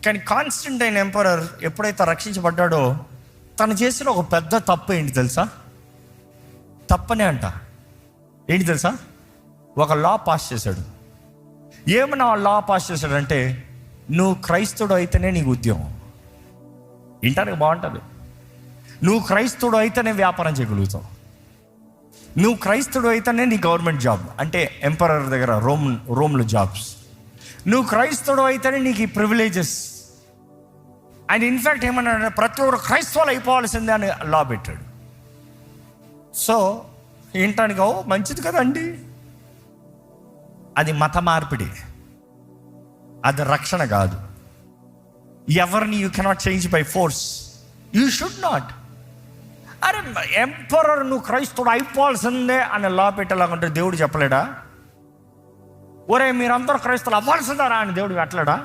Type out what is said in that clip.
కానీ Constantine emperor ఎప్పుడైతే రక్షించబడ్డాడో తను చేసిన ఒక పెద్ద తప్పు ఏంటి తెలుసా? తప్పనే అంట. ఏంటి తెలుసా? ఒక లా పాస్ చేశాడు. ఏమన్నా లా పాస్ చేశాడంటే, నువ్వు క్రైస్తవుడు అయితేనే నీకు ఉద్యోగం. వింటానికి బాగుంటుంది. నువ్వు క్రైస్తవుడు అయితేనే వ్యాపారం చేయగలుగుతావు. నువ్వు క్రైస్తవుడు అయితేనే నీ గవర్నమెంట్ జాబ్, అంటే ఎంపరర్ దగ్గర రోమ్లో జాబ్స్. నువ్వు క్రైస్తవుడు అయితేనే నీకు ఈ ప్రివిలేజెస్. ఆయన ఇన్ఫ్యాక్ట్ ఏమన్నాడు, ప్రతి ఒక్కరు క్రైస్తవులు అయిపోవాల్సిందే అని లా పెట్టాడు. సో వినటానికి మంచిది కదండి. అది మత మార్పిడి, అది రక్షణ కాదు. ఎవరిని you cannot change by force. You should not. అరే ఎంపరర్ నువ్వు క్రైస్తవుడు అయిపోవాల్సిందే అని లా పెట్టేలాగుంటే దేవుడు చెప్పలేడా? ఒరే మీరందరూ క్రైస్తవులు అవ్వాల్సిందారా అని దేవుడు పెట్టలేడా?